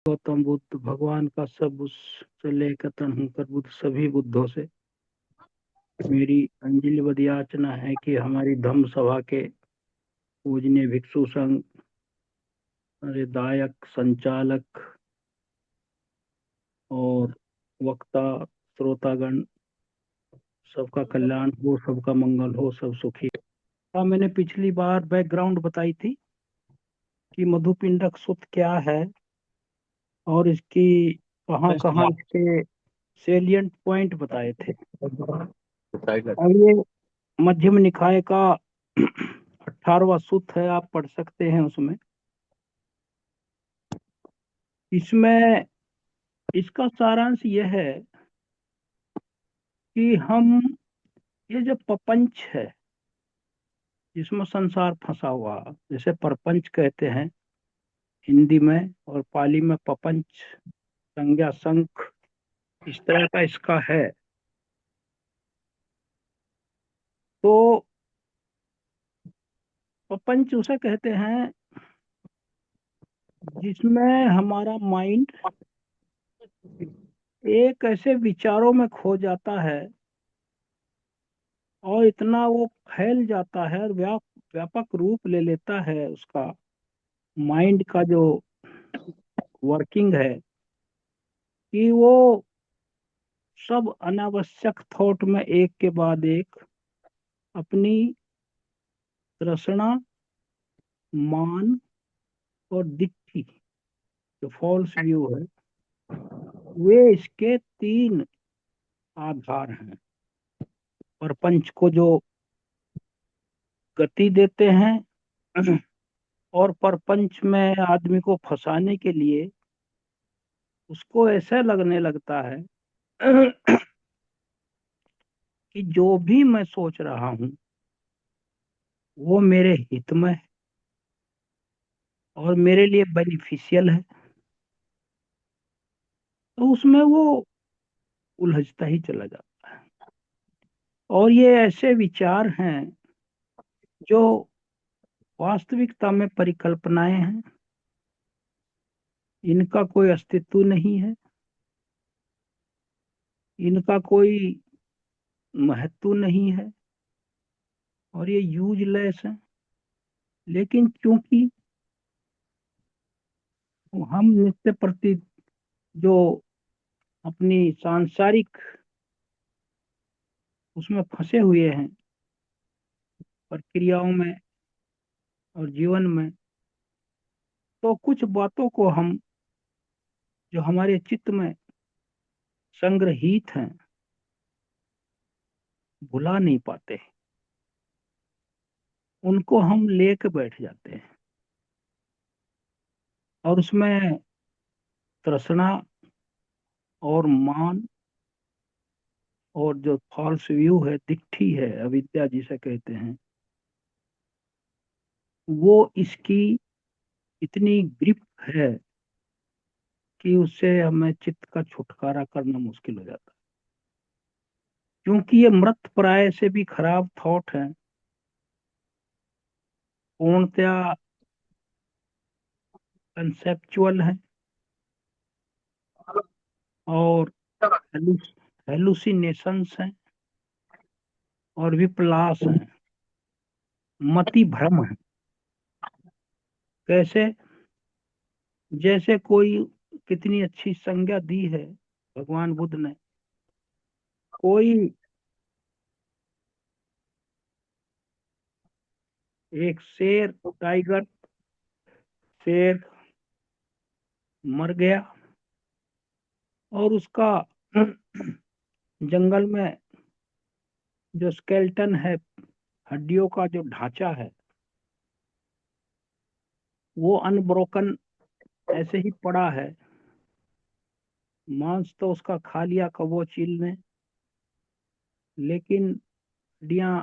गौतम बुद्ध भगवान का सब उस से लेकर तनहूकर बुद्ध सभी बुद्धों से मेरी अंजलि याचना है कि हमारी धम्म सभा के पूजनीय भिक्षु संघ दायक संचालक और वक्ता श्रोतागण सबका कल्याण हो, सबका मंगल हो, सब सुखी हो। मैंने पिछली बार बैकग्राउंड बताई थी कि मधुपिंडक सूत्र क्या है और इसकी कहाँ कहाँ इसके सेलिएंट पॉइंट बताए थे। और ये मध्यम निकाय का 18वां सूत्र है, आप पढ़ सकते हैं उसमें। इसमें इसका सारांश यह है कि हम ये जो प्रपंच है जिसमें संसार फंसा हुआ, जैसे प्रपंच कहते हैं हिंदी में और पाली में प्रपंच, संज्ञा, शंख, इस तरह का इसका है। तो प्रपंच उसे कहते हैं जिसमें हमारा माइंड एक ऐसे विचारों में खो जाता है और इतना वो फैल जाता है और व्यापक रूप ले लेता है। उसका माइंड का जो वर्किंग है कि वो सब अनावश्यक थॉट में एक के बाद एक अपनी तृष्णा, मान और दिक्ठी, जो फॉल्स व्यू है, वे इसके तीन आधार हैं। प्रपंच को जो गति देते हैं और प्रपंच में आदमी को फंसाने के लिए उसको ऐसा लगने लगता है कि जो भी मैं सोच रहा हूँ वो मेरे हित में है और मेरे लिए बेनिफिशियल है, तो उसमें वो उलझता ही चला जाता है। और ये ऐसे विचार हैं जो वास्तविकता में परिकल्पनाएं हैं, इनका कोई अस्तित्व नहीं है, इनका कोई महत्व नहीं है और ये यूजलेस है। लेकिन क्योंकि हम नित्य प्रति जो अपनी सांसारिक उसमें फंसे हुए हैं प्रक्रियाओं में और जीवन में, तो कुछ बातों को हम जो हमारे चित्त में संग्रहित हैं भुला नहीं पाते, उनको हम लेके बैठ जाते हैं और उसमें तृष्णा और मान और जो फॉल्स व्यू है, दिक्ठी है, अविद्या जिसे कहते हैं, वो इसकी इतनी ग्रिप है कि उससे हमें चित्त का छुटकारा करना मुश्किल हो जाता है। क्योंकि ये मृत प्राय से भी खराब थॉट है, पूर्णतया कंसेप्चुअल है और हेलुसिनेशंस हैं और विपलास हैं, मति भ्रम है। कैसे? जैसे कोई, कितनी अच्छी संज्ञा दी है भगवान बुद्ध ने। कोई एक शेर, टाइगर, शेर मर गया और उसका जंगल में जो स्केलेटन है, हड्डियों का जो ढांचा है, वो अनब्रोकन ऐसे ही पड़ा है। मांस तो उसका खा लिया कबो चील ने, लेकिन हड्डियां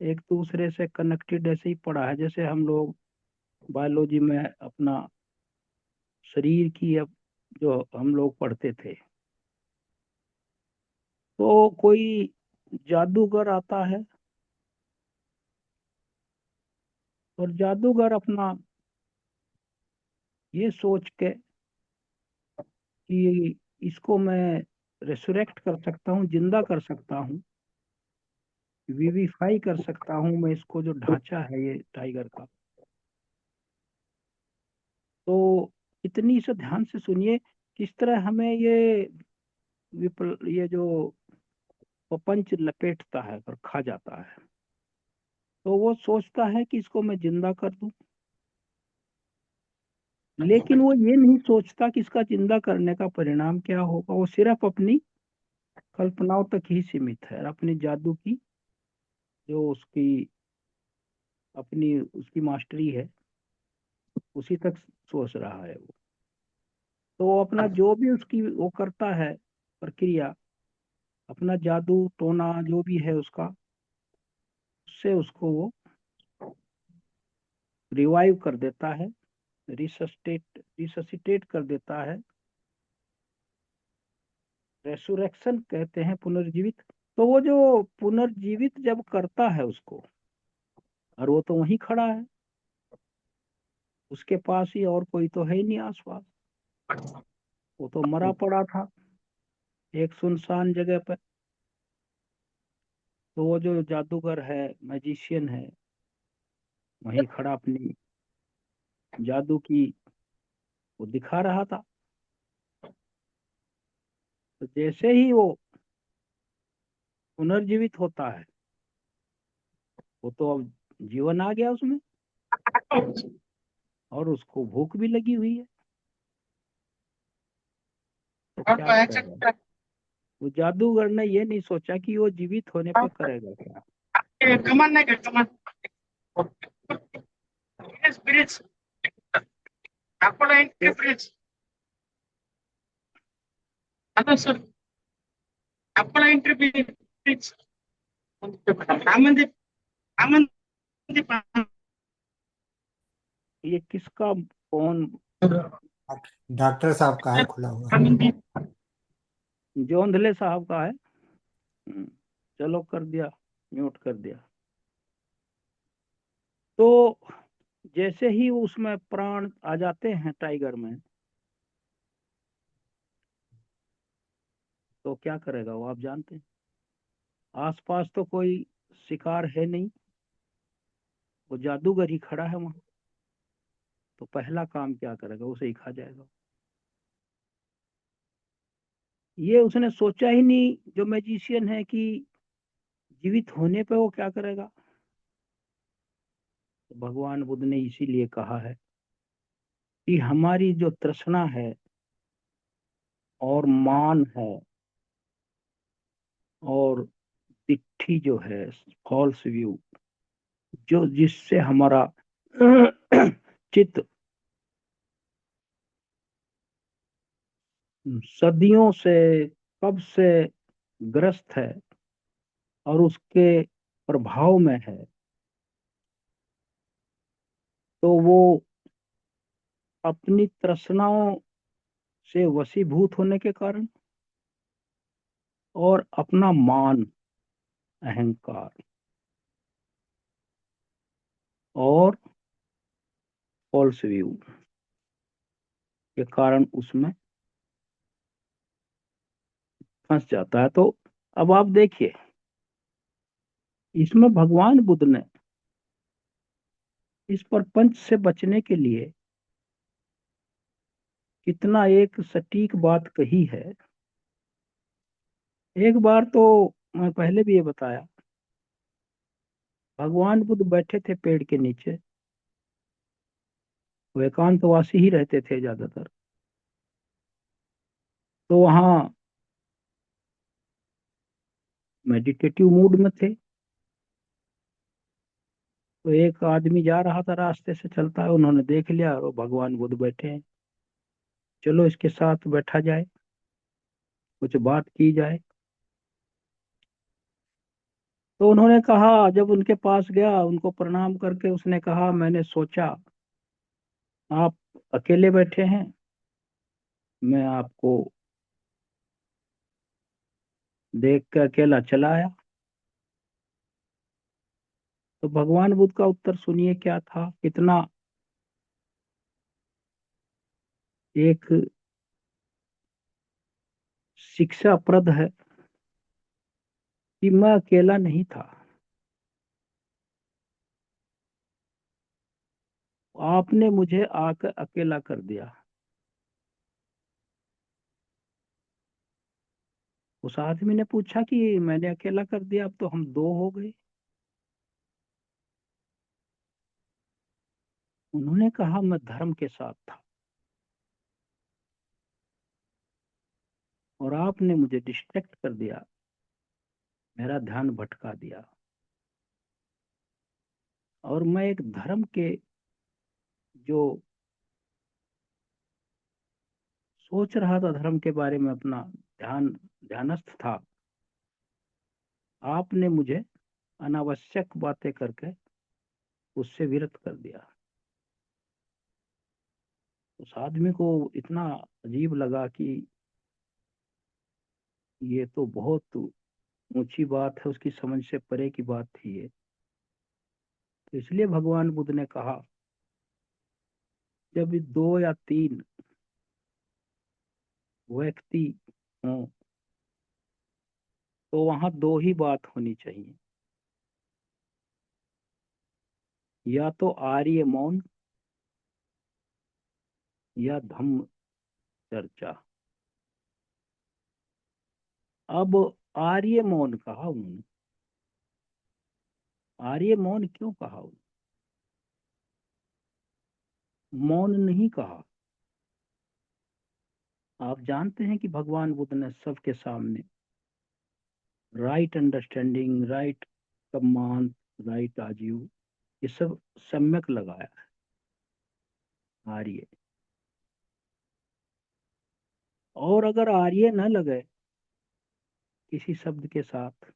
एक दूसरे से कनेक्टेड ऐसे ही पड़ा है, जैसे हम लोग बायोलॉजी में अपना शरीर की अब जो हम लोग पढ़ते थे। तो कोई जादूगर आता है और जादूगर अपना ये सोच के कि इसको मैं रेसुरेक्ट कर सकता हूँ, जिंदा कर सकता हूँ, विविफाई कर सकता हूँ मैं इसको, जो ढांचा है ये टाइगर का। तो इतनी से ध्यान से सुनिए किस तरह हमें ये विपल ये जो प्रपंच लपेटता है और खा जाता है। तो वो सोचता है कि इसको मैं जिंदा कर दूं, लेकिन वो ये नहीं सोचता कि इसका जिंदा करने का परिणाम क्या होगा। वो सिर्फ अपनी कल्पनाओं तक ही सीमित है, और अपनी जादू की जो उसकी अपनी उसकी मास्टरी है उसी तक सोच रहा है वो। तो वो अपना जो भी उसकी वो करता है प्रक्रिया, अपना जादू टोना जो भी है उसका, उससे उसको वो रिवाइव कर देता है, रिससिटेट कर देता है। रेसुरेक्शन कहते हैं, पुनर्जीवित। तो वो जो पुनर्जीवित जब करता है उसको, और वो तो वहीं खड़ा है, उसके पास ही और कोई तो है ही नहीं आसपास, वो तो मरा पड़ा था एक सुनसान जगह पर। तो वो जो जादूगर है, मैजिशियन है, वहीं खड़ा अपनी जादू की वो दिखा रहा था। तो जैसे ही वो पुनर्जीवित होता है, वो तो अब जीवन आ गया उसमें, और उसको भूख भी लगी हुई है। तो क्या करेगा? वो जादूगर ने ये नहीं सोचा कि वो जीवित होने पर करेगा क्या। कमान नाही का कमान ब्रिज अकोला एंट्री तो ब्रिज आता सर अकोला एंट्री ब्रिज आमंदी आमंदी ये किसका फोन? डॉक्टर साहब का है खुला हुआ। आमंदी जोंधले साहब का है। चलो कर दिया, म्यूट कर दिया। तो जैसे ही उसमें प्राण आ जाते हैं टाइगर में, तो क्या करेगा वो आप जानते हैं। आसपास तो कोई शिकार है नहीं, वो जादूगर ही खड़ा है वहां। तो पहला काम क्या करेगा? उसे ही खा जाएगा। ये उसने सोचा ही नहीं, जो मैजिशियन है, कि जीवित होने पे वो क्या करेगा। तो भगवान बुद्ध ने इसीलिए कहा है कि हमारी जो तृष्णा है और मान है और दिट्ठी जो है, फॉल्स व्यू, जो जिससे हमारा चित्त सदियों से, कब से ग्रस्त है और उसके प्रभाव में है, तो वो अपनी तृष्णाओं से वशीभूत होने के कारण, और अपना मान, अहंकार और फॉल्स व्यू के कारण उसमें फंस जाता है। तो अब आप देखिए, इसमें भगवान बुद्ध ने इस प्रपंच से बचने के लिए कितना एक सटीक बात कही है। एक बार तो मैं पहले भी ये बताया, भगवान बुद्ध बैठे थे पेड़ के नीचे। वो एकांतवासी ही रहते थे ज्यादातर। तो वहाँ मेडिटेटिव मूड में थे। तो एक आदमी जा रहा था, रास्ते से चलता है, उन्होंने देख लिया और वो भगवान बुद्ध बैठे हैं, चलो इसके साथ बैठा जाए, कुछ बात की जाए। तो उन्होंने कहा, जब उनके पास गया, उनको प्रणाम करके उसने कहा, मैंने सोचा आप अकेले बैठे हैं, मैं आपको देख के अकेला चला आया। तो भगवान बुद्ध का उत्तर सुनिए क्या था, कितना एक शिक्षाप्रद है कि मैं अकेला नहीं था। आपने मुझे आकर अकेला कर दिया। उस आदमी ने पूछा कि मैंने अकेला कर दिया, अब तो हम दो हो गए। उन्होंने कहा मैं धर्म के साथ था और आपने मुझे डिस्ट्रैक्ट कर दिया, मेरा ध्यान भटका दिया, और मैं एक धर्म के जो सोच रहा था, धर्म के बारे में अपना ध्यानस्थ था, आपने मुझे अनावश्यक बातें करके उससे विरत कर दिया। उस आदमी को इतना अजीब लगा कि ये तो बहुत ऊंची बात है, उसकी समझ से परे की बात थी ये। तो इसलिए भगवान बुद्ध ने कहा जब दो या तीन व्यक्ति हों तो वहां दो ही बात होनी चाहिए, या तो आर्य मौन या धम्म चर्चा। अब आर्य मौन कहा उन्होंने। आर्य मौन क्यों कहा उन्होंने? मौन नहीं कहा। आप जानते हैं कि भगवान बुद्ध ने सबके सामने right understanding, right command, right आजीव, ये सब सम्यक लगाया है आर्य। और अगर आर्य न लगे किसी शब्द के साथ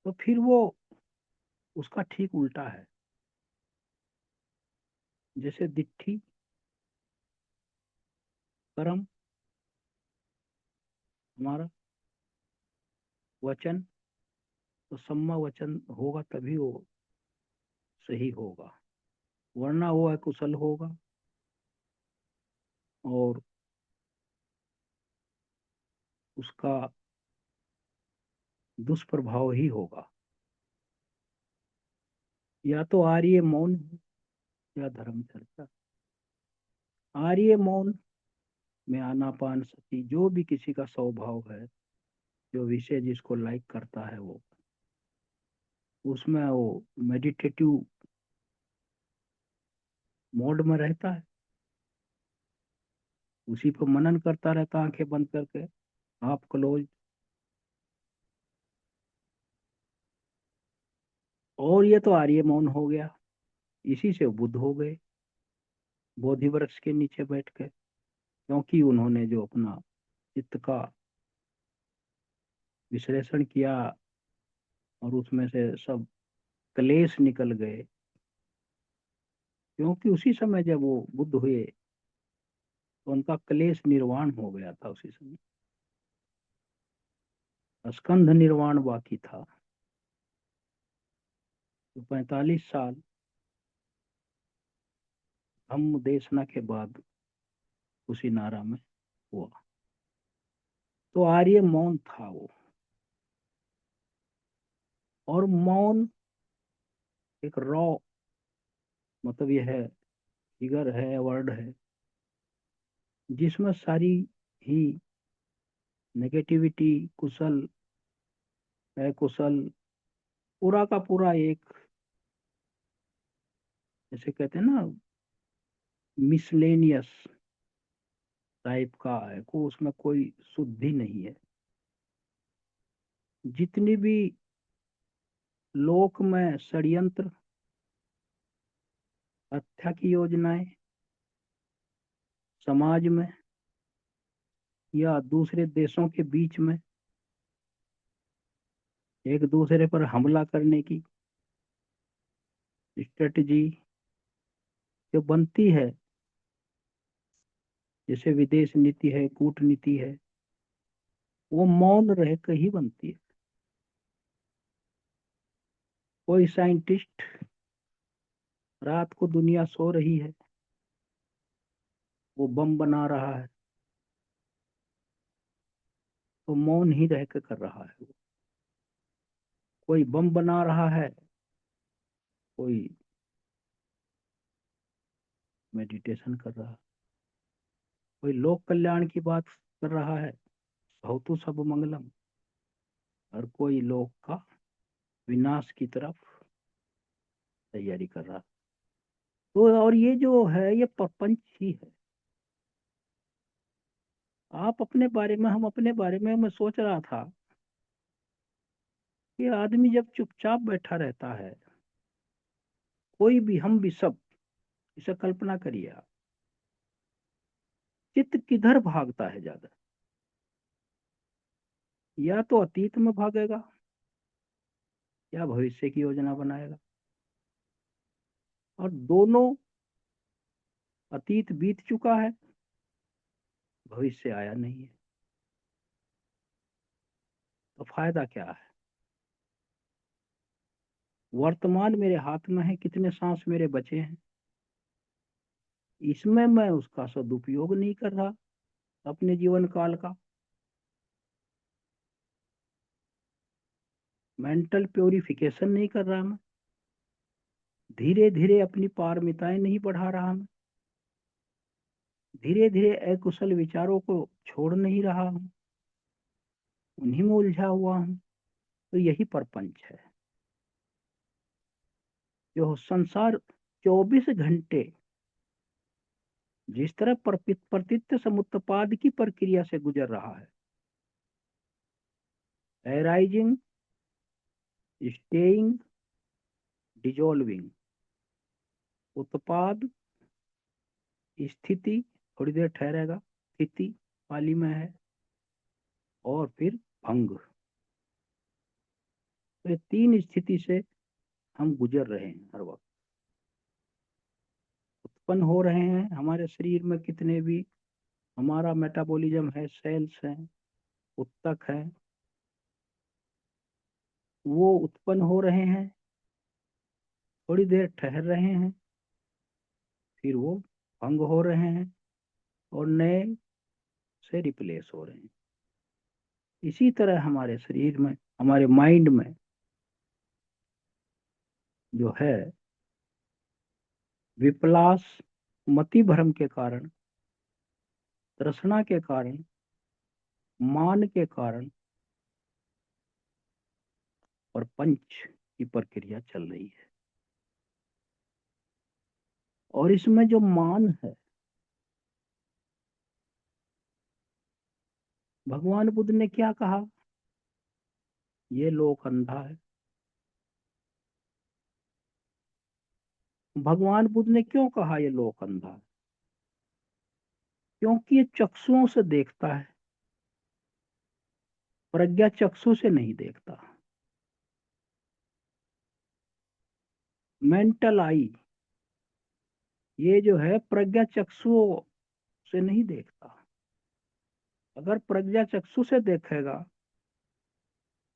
तो फिर वो उसका ठीक उल्टा है। जैसे दिट्ठी, कर्म, हमारा वचन, तो सम्मा वचन होगा तभी वो सही होगा, वरना वो अकुशल होगा और उसका दुष्प्रभाव ही होगा। या तो आर्य मौन या धर्म चर्चा। आर्य मौन में आनापान सती, जो भी किसी का स्वभाव है, जो विषय जिसको लाइक करता है, वो उसमें वो मेडिटेटिव मोड में रहता है, उसी पर मनन करता रहता, आंखें बंद करके, आप क्लोज। और ये तो आर्य मौन हो गया। इसी से वो बुद्ध हो गए, बोधि वृक्ष के नीचे बैठ के, क्योंकि उन्होंने जो अपना चित्त का विश्लेषण किया और उसमें से सब क्लेश निकल गए। क्योंकि उसी समय जब वो बुद्ध हुए तो उनका क्लेश निर्वाण हो गया था उसी समय, स्कंध निर्वाण बाकी था। तो 45 साल धम्म देशना के बाद उसी नारा में हुआ। तो आर्य मौन था वो। और मौन एक रॉ, मतलब यह है, फिगर है, वर्ड है, जिसमें सारी ही नेगेटिविटी, कुशल अकुशल, पूरा का पूरा एक, जैसे कहते हैं ना, मिसलेनियस टाइप का है, को उसमें कोई शुद्धि नहीं है। जितनी भी लोक में षड्यंत्र, हत्या की योजनाएं, समाज में या दूसरे देशों के बीच में एक दूसरे पर हमला करने की स्ट्रेटजी जो बनती है, जैसे विदेश नीति है, कूटनीति है, वो मौन रह कर ही बनती है। कोई साइंटिस्ट, रात को दुनिया सो रही है, वो बम बना रहा है, तो मौन ही रह के कर रहा है। कोई बम बना रहा है, कोई मेडिटेशन कर रहा है, कोई लोक कल्याण की बात कर रहा है, भवतु सब मंगलम, और कोई लोक का विनाश की तरफ तैयारी कर रहा है। तो और ये जो है ये प्रपंच ही है। आप अपने बारे में, हम अपने बारे में, मैं सोच रहा था कि आदमी जब चुपचाप बैठा रहता है, कोई भी, हम भी सब, इसे कल्पना करिए आप, चित्त किधर भागता है ज्यादा? या तो अतीत में भागेगा या भविष्य की योजना बनाएगा, और दोनों, अतीत बीत चुका है, भविष्य आया नहीं है, तो फायदा क्या है? वर्तमान मेरे हाथ में है, कितने सांस मेरे बचे हैं, इसमें मैं उसका सदुपयोग नहीं कर रहा अपने जीवन काल का। मेंटल प्योरिफिकेशन नहीं कर रहा मैं, धीरे धीरे अपनी पारमिताएं नहीं बढ़ा रहा मैं, धीरे धीरे अकुशल विचारों को छोड़ नहीं रहा हूं, उन्हीं में उलझा हुआ हूं। तो यही परपंच है। जो संसार 24 घंटे जिस तरह प्रतित्व समुत्पाद की प्रक्रिया से गुजर रहा है, एराइजिंग, स्टेइंग, डिजोल्विंग, उत्पाद, स्थिति, थोड़ी देर ठहरेगा, स्थिति पाली में है, और फिर भंग। तो ये 3 स्थिति से हम गुजर रहे हैं हर वक्त। उत्पन्न हो रहे हैं हमारे शरीर में कितने भी, हमारा मेटाबॉलिज्म है, सेल्स हैं, उत्तक है, वो उत्पन्न हो रहे हैं, थोड़ी देर ठहर रहे हैं, फिर वो भंग हो रहे हैं और नए से रिप्लेस हो रहे हैं। इसी तरह हमारे शरीर में, हमारे माइंड में जो है, विपलास, मति भ्रम के कारण, तृष्णा के कारण, मान के कारण, और पंच की प्रक्रिया चल रही है। और इसमें जो मान है, भगवान बुद्ध ने क्या कहा? ये लोक अंधा है। भगवान बुद्ध ने क्यों कहा ये लोक अंधा है? क्योंकि ये चक्षुओं से देखता है, प्रज्ञा चक्षु से नहीं देखता। मेंटल आई, ये जो है प्रज्ञा चक्षुओं से नहीं देखता। अगर प्रज्ञा चक्षु से देखेगा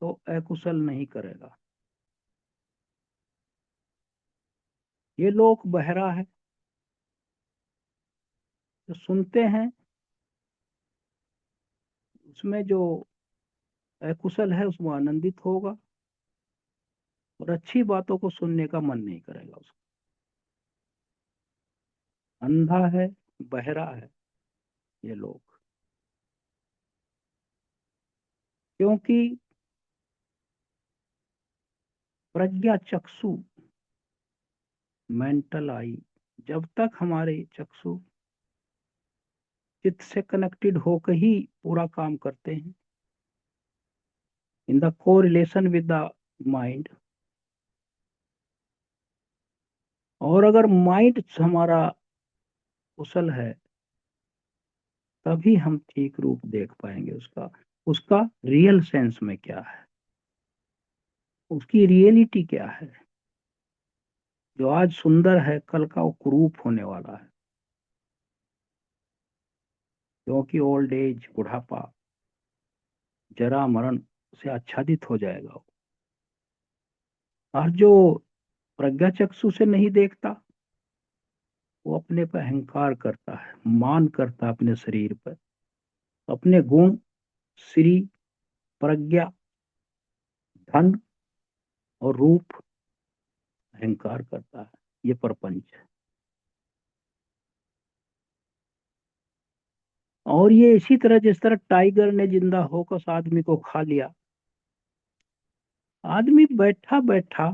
तो अकुशल नहीं करेगा। ये लोक बहरा है, जो सुनते हैं उसमें जो अकुशल है उसमें आनंदित होगा, और अच्छी बातों को सुनने का मन नहीं करेगा उसको। अंधा है, बहरा है ये लोग, क्योंकि प्रज्ञा चक्षु, मेंटल आई, जब तक हमारे चक्षु चित्त से कनेक्टेड होकर ही पूरा काम करते हैं, in the correlation with the mind. और अगर माइंड हमारा कुशल है, तभी हम ठीक रूप देख पाएंगे उसका, उसका रियल सेंस में क्या है, उसकी रियलिटी क्या है। जो आज सुंदर है, कल का वो कुरूप होने वाला है, क्योंकि ओल्ड एज, बुढ़ापा, जरा मरण से आच्छादित हो जाएगा वो। और जो प्रज्ञा चक्षु से नहीं देखता, वो अपने पर अहंकार करता है, मान करता है अपने शरीर पर, अपने गुण, श्री प्रज्ञा, धन और रूप अहंकार करता है। ये प्रपंच है। और ये इसी तरह, जिस तरह टाइगर ने जिंदा होकर उस आदमी को खा लिया, आदमी बैठा बैठा,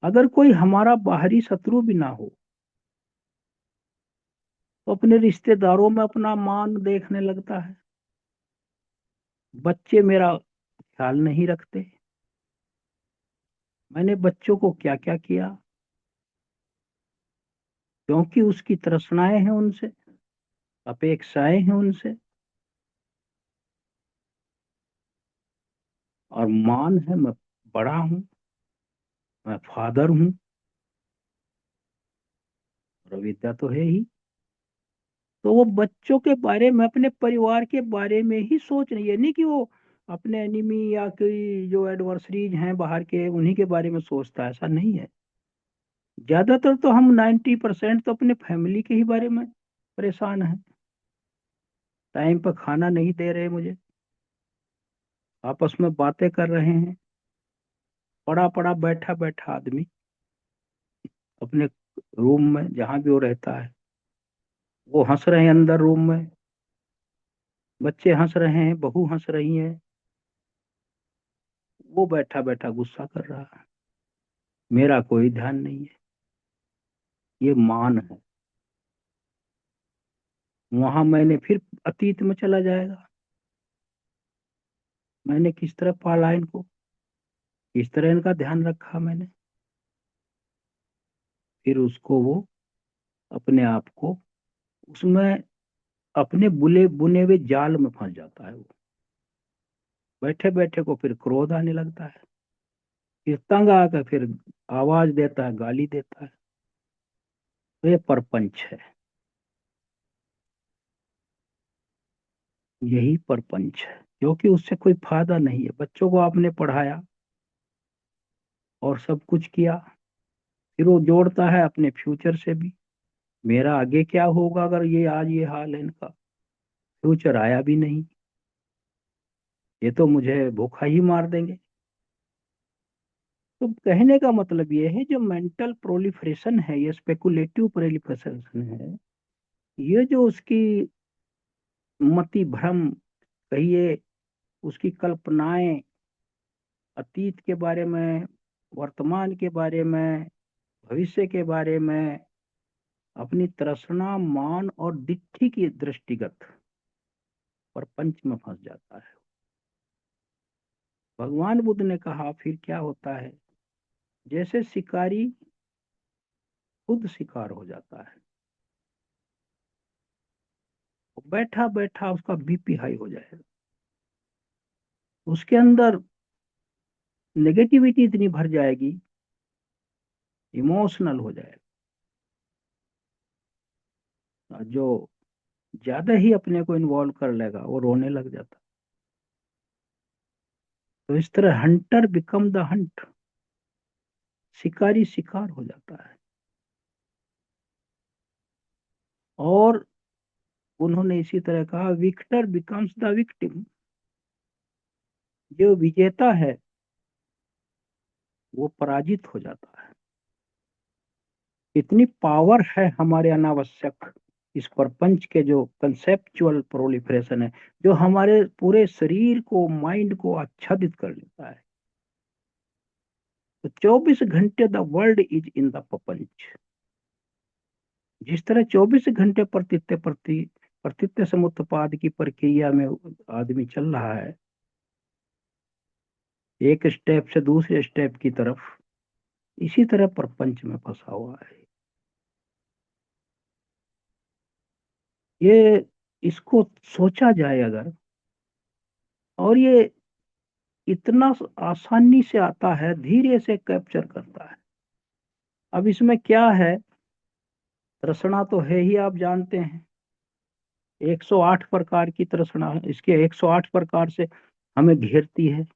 अगर कोई हमारा बाहरी शत्रु भी ना हो, तो अपने रिश्तेदारों में अपना मान देखने लगता है। बच्चे मेरा ख्याल नहीं रखते, मैंने बच्चों को क्या क्या किया, क्योंकि उसकी तृष्णाएं हैं उनसे, अपेक्षाएं हैं उनसे, और मान है, मैं बड़ा हूं, मैं फादर हूं, और विद्या तो है ही। तो वो बच्चों के बारे में, अपने परिवार के बारे में ही सोच रही है, नहीं कि वो अपने एनिमी या कोई जो एडवर्सरीज हैं बाहर के, उन्हीं के बारे में सोचता है। ऐसा नहीं है। ज्यादातर तो हम 90% तो अपने फैमिली के ही बारे में परेशान हैं। टाइम पर खाना नहीं दे रहे मुझे, आपस में बातें कर रहे हैं, पड़ा पड़ा बैठा बैठा आदमी अपने रूम में जहां भी वो रहता है, वो हंस रहे हैं अंदर रूम में, बच्चे हंस रहे हैं, बहू हंस रही है, वो बैठा बैठा गुस्सा कर रहा है, मेरा कोई ध्यान नहीं है। ये मान है। वहां मैंने फिर अतीत में चला जाएगा, मैंने किस तरह पाला इनको, किस तरह इनका ध्यान रखा मैंने, फिर उसको वो अपने आप को उसमें अपने बुले बुने हुए जाल में फंस जाता है। वो बैठे बैठे को फिर क्रोध आने लगता है, फिर तंग आकर फिर आवाज देता है, गाली देता है। तो ये परपंच है, यही परपंच है, क्योंकि उससे कोई फायदा नहीं है। बच्चों को आपने पढ़ाया और सब कुछ किया, फिर वो जोड़ता है अपने फ्यूचर से भी, मेरा आगे क्या होगा अगर ये आज ये हाल है इनका, फ्यूचर आया भी नहीं, ये तो मुझे भूखा ही मार देंगे। तो कहने का मतलब ये है, जो मेंटल प्रोलिफरेशन है, ये स्पेकुलेटिव प्रोलिफरेशन है, ये जो उसकी मति भ्रम कहिए, उसकी कल्पनाएं अतीत के बारे में, वर्तमान के बारे में, भविष्य के बारे में, अपनी तृष्णा, मान और दिट्ठी की दृष्टिगत प्रपंच में फंस जाता है। भगवान बुद्ध ने कहा फिर क्या होता है, जैसे शिकारी खुद शिकार हो जाता है, बैठा बैठा उसका बीपी हाई हो जाएगा, उसके अंदर नेगेटिविटी इतनी भर जाएगी, इमोशनल हो जाएगा, और जो ज्यादा ही अपने को इन्वॉल्व कर लेगा वो रोने लग जाता। तो इस तरह हंटर बिकम द हंट, शिकारी शिकार हो जाता है। और उन्होंने इसी तरह कहा, विक्टर बिकम्स द विक्टिम, जो विजेता है वो पराजित हो जाता है। इतनी पावर है हमारे अनावश्यक इस प्रपंच के, जो कंसेप्चुअल प्रोलिफरेशन है, जो हमारे पूरे शरीर को, माइंड को आच्छादित कर लेता है। तो 24 घंटे the world is in the प्रपंच। जिस तरह 24 घंटे प्रतित्य समुत्पाद की प्रक्रिया में आदमी चल रहा है, एक स्टेप से दूसरे स्टेप की तरफ, इसी तरह प्रपंच में फंसा हुआ है। ये इसको सोचा जाए अगर, और ये इतना आसानी से आता है, धीरे से कैप्चर करता है। अब इसमें क्या है, तृष्णा तो है ही, आप जानते हैं 108 प्रकार की तृष्णा है, इसके 108 प्रकार से हमें घेरती है।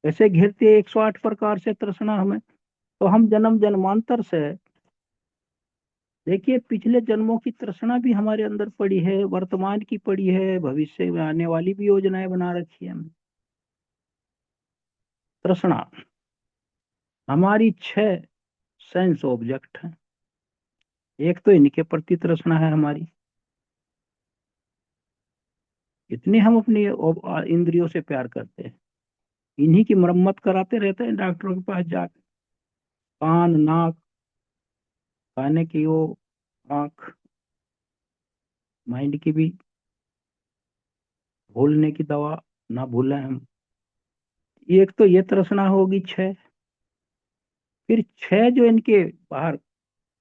ऐसे घेरती है 108 प्रकार से तृष्णा हमें, तो हम जन्म जन्मांतर से देखिए, पिछले जन्मों की तृष्णा भी हमारे अंदर पड़ी है, वर्तमान की पड़ी है, भविष्य में आने वाली भी योजनाएं बना रखी है हमने। तृष्णा हमारी 6 सेंस ऑब्जेक्ट हैं। एक तो इनके प्रति तृष्णा है हमारी, इतने हम अपनी इंद्रियों से प्यार करते हैं, इन्हीं की मरम्मत कराते रहते हैं डॉक्टरों के पास जाकर। कान, नाक, खाने की वो, आंख, माइंड की भी, भूलने की दवा ना भूलें हम। एक तो ये तृष्णा होगी 6। फिर 6 जो इनके बाहर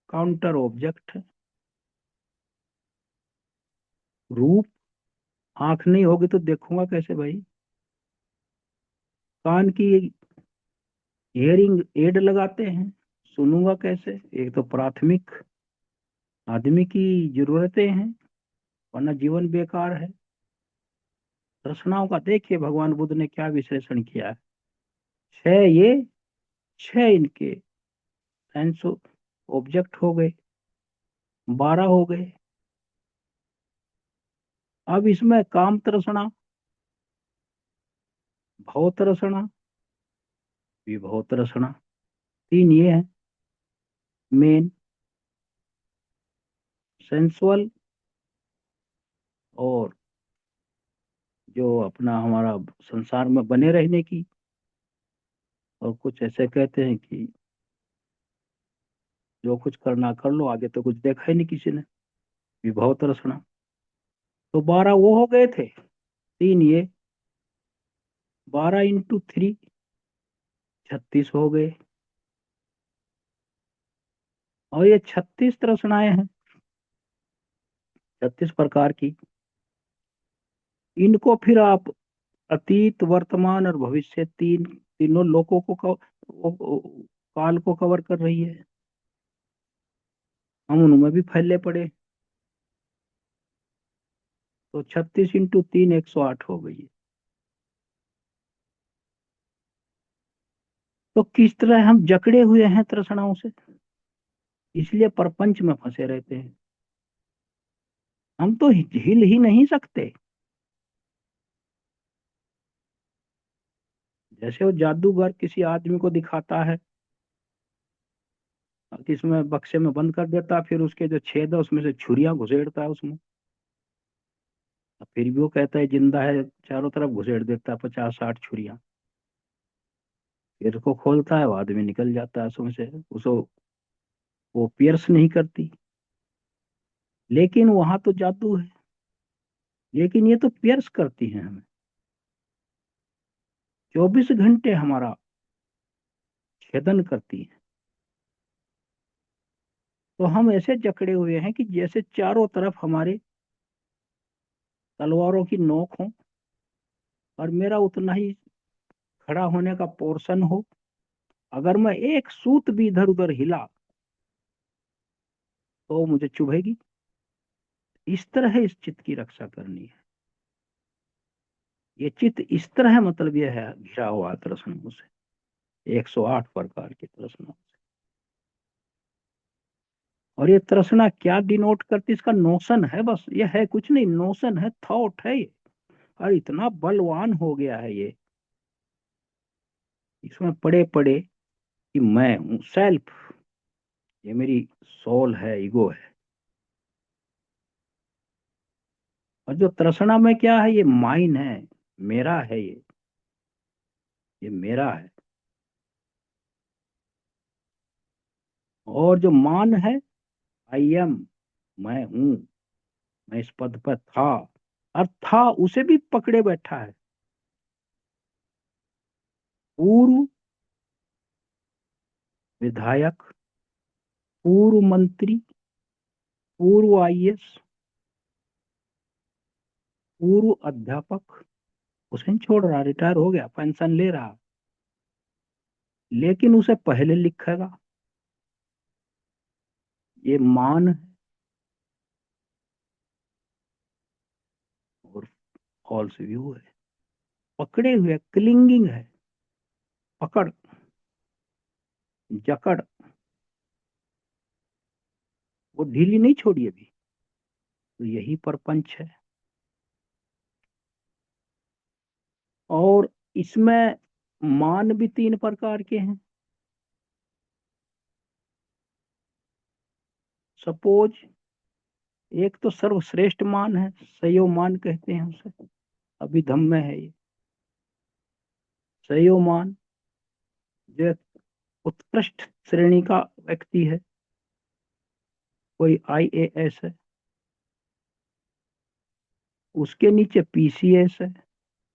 काउंटर ऑब्जेक्ट है। रूप, आंख नहीं होगी तो देखूंगा कैसे भाई। कान की हियरिंग एड लगाते हैं, सुनूंगा कैसे। एक तो प्राथमिक आदमी की जरूरतें हैं, वरना जीवन बेकार है। तृष्णाओं का देखिए भगवान बुद्ध ने क्या विश्लेषण किया है। 6 ये, 6 इनके सेंस ऑब्जेक्ट हो गए, 12 हो गए। अब इसमें काम तृष्णा, भव तृष्णा, विभव तृष्णा, 3 ये है मेन। सेंसुअल और जो अपना हमारा संसार में बने रहने की, और कुछ ऐसे कहते हैं कि जो कुछ करना कर लो, आगे तो कुछ देखा ही नहीं किसी ने, विभव तृष्णा। तो 12 वो हो गए थे, 3 ये, 12 × 3 36 हो गए। और ये 36 तृष्णाएं हैं, 36 प्रकार की। इनको फिर आप अतीत, वर्तमान और भविष्य, तीनों लोकों को काल को कवर कर रही है। हम उनमें भी फैले पड़े। तो 36 × 3 108 हो गई है। तो किस तरह हम जकड़े हुए हैं तृष्णाओं से, इसलिए प्रपंच में फंसे रहते हैं। हम तो हिल ही नहीं सकते। जैसे वो जादूगर किसी आदमी को दिखाता है कि इसमें बक्से में बंद कर देता है, फिर उसके जो छेद है उसमें से छुरियां घुसेड़ता है उसमें, फिर भी वो कहता है जिंदा है, चारों तरफ घुसेड़ देता है 50-60 छुरियां। फिर उसको खोलता है, वो आदमी निकल जाता है उसमें से, उसको वो पियर्स नहीं करती। लेकिन वहां तो जादू है, लेकिन ये तो पियर्स करती है हमें। 24 घंटे हमारा छेदन करती है। तो हम ऐसे जकड़े हुए हैं कि जैसे चारों तरफ हमारे तलवारों की नोक हो, और मेरा उतना ही खड़ा होने का पोर्शन हो। अगर मैं एक सूत भी इधर उधर हिला तो मुझे चुभेगी। इस तरह इस चित्त की रक्षा करनी है। ये चित्त इस तरह, मतलब यह है घिरा हुआ तृष्णाओं से, 108 प्रकार की तृष्णाओं से। और ये तृष्णा क्या डिनोट करती, इसका नोशन है, बस ये है कुछ नहीं, नोशन है, थॉट है ये। और इतना बलवान हो गया है ये, इसमें पड़े पड़े कि मैं हूं, सेल्फ, ये मेरी सोल है, ईगो है। और जो तृष्णा में क्या है, ये माइन है, मेरा है, ये मेरा है। और जो मान है, आई एम, मैं हूं, मैं इस पद पर था। और था उसे भी पकड़े बैठा है। पूर्व विधायक, पूर्व मंत्री, पूर्व आईएएस, पूर्व अध्यापक, उसे नहीं छोड़ रहा, रिटायर हो गया, पेंशन ले रहा, लेकिन उसे पहले लिखेगा। ये मान है और फॉल्स व्यू है, पकड़े हुए, क्लिंगिंग है, पकड़, जकड़। वो ढीली नहीं छोड़ी अभी। तो यही परपंच है। और इसमें मान भी 3 प्रकार के हैं। सपोज एक तो सर्वश्रेष्ठ मान है, सयो मान कहते हैं उसे, अभिधम्म में है ये। सयो मान जो उत्कृष्ट श्रेणी का व्यक्ति है, कोई आईएएस है, उसके नीचे पीसीएस है,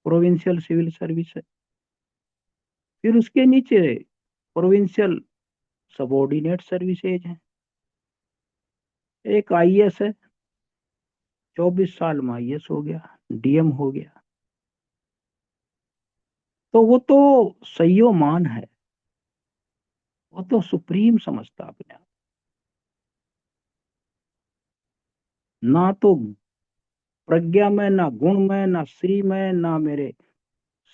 प्रोविंशियल सिविल सर्विस है, फिर उसके नीचे प्रोविंशियल सबॉर्डिनेट सर्विसेज है, एक आईएएस है, 24 साल में आईएएस हो गया, डीएम हो गया। तो वो तो सयो मान है, वो तो सुप्रीम समझता अपने आप। ना तो प्रज्ञा में, ना गुण में, ना श्री में, ना मेरे,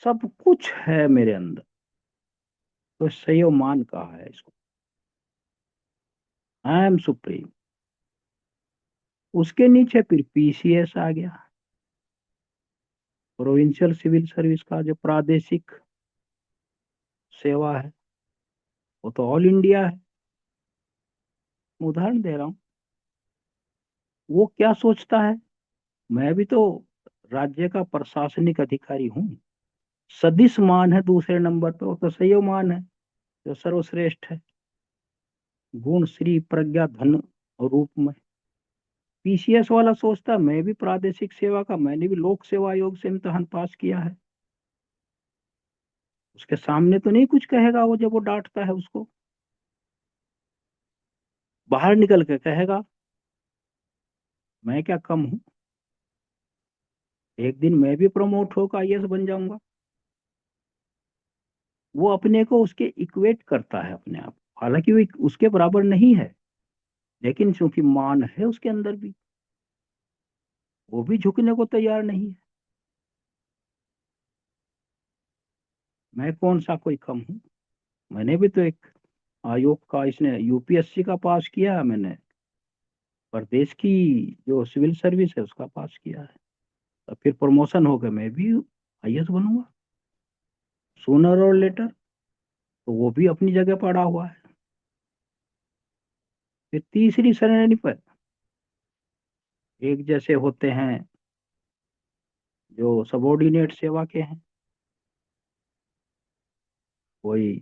सब कुछ है मेरे अंदर। तो सयो मान कहा है इसको, आई एम सुप्रीम। उसके नीचे फिर पीसीएस आ गया, प्रोविंशियल सिविल सर्विस का जो प्रादेशिक सेवा है, वो तो ऑल इंडिया है। उदाहरण दे रहा हूँ, वो क्या सोचता है, मैं भी तो राज्य का प्रशासनिक अधिकारी हूँ। सदिश मान है दूसरे नंबर पे, वो तो संयोग मान है जो सर्वश्रेष्ठ है, गुण श्री प्रज्ञा धन रूप में। पीसीएस वाला सोचता है मैं भी प्रादेशिक सेवा का, मैंने भी लोक सेवा आयोग से इम्तिहान पास किया है। उसके सामने तो नहीं कुछ कहेगा वो, जब वो डांटता है उसको, बाहर निकल के कहेगा मैं क्या कम हूं, एक दिन मैं भी प्रमोट होकर आईएएस बन जाऊंगा। वो अपने को उसके इक्वेट करता है अपने आप, हालांकि वो उसके बराबर नहीं है, लेकिन चूंकि मान है उसके अंदर भी, वो भी झुकने को तैयार नहीं है। मैं कौन सा कोई कम हूं, मैंने भी तो एक आयोग का, इसने यूपीएससी का पास किया है, मैंने प्रदेश की जो सिविल सर्विस है उसका पास किया है। तो फिर प्रमोशन हो गया, मैं भी आईएएस बनूंगा सूनर और लेटर। तो वो भी अपनी जगह पड़ा हुआ है। फिर तीसरी श्रेणी पर एक जैसे होते हैं जो सबॉर्डिनेट सेवा के हैं, कोई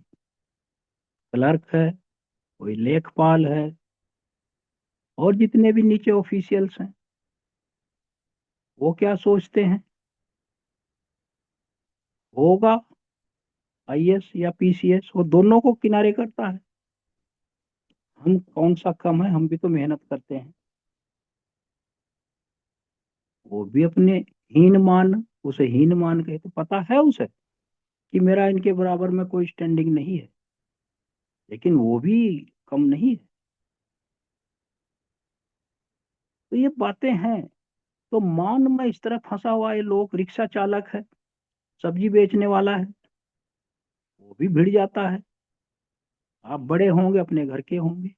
क्लर्क है, कोई लेखपाल है, और जितने भी नीचे ऑफिशियल्स हैं, वो क्या सोचते हैं, होगा आईएएस या पीसीएस, वो दोनों को किनारे करता है। हम कौन सा कम है, हम भी तो मेहनत करते हैं। वो भी अपने हीन मान, उसे हीन मान कहते, पता है उसे कि मेरा इनके बराबर में कोई स्टैंडिंग नहीं है, लेकिन वो भी कम नहीं है। तो ये बातें हैं। तो मान में इस तरह फंसा हुआ है लोग। रिक्शा चालक है, सब्जी बेचने वाला है, वो भी भिड़ जाता है। आप बड़े होंगे, अपने घर के होंगे,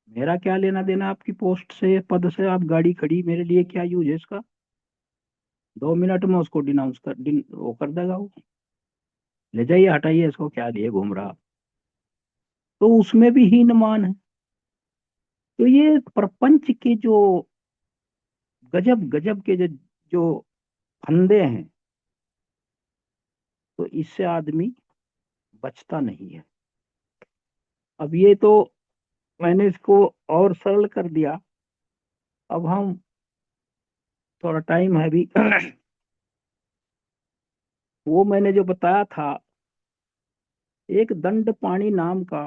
मेरा क्या लेना देना आपकी पोस्ट से, पद से, आप गाड़ी खड़ी, मेरे लिए क्या यूज है इसका। 2 मिनट में उसको वो कर देगा वो, ले जाइए हटाइए इसको, क्या लिए घूम रहा। तो उसमें भी हीन मान है। तो ये प्रपंच के जो गजब गजब के जो फंदे हैं, तो इससे आदमी बचता नहीं है। अब ये तो मैंने इसको और सरल कर दिया। अब हम, थोड़ा टाइम है अभी वो मैंने जो बताया था, एक दंड पाणी नाम का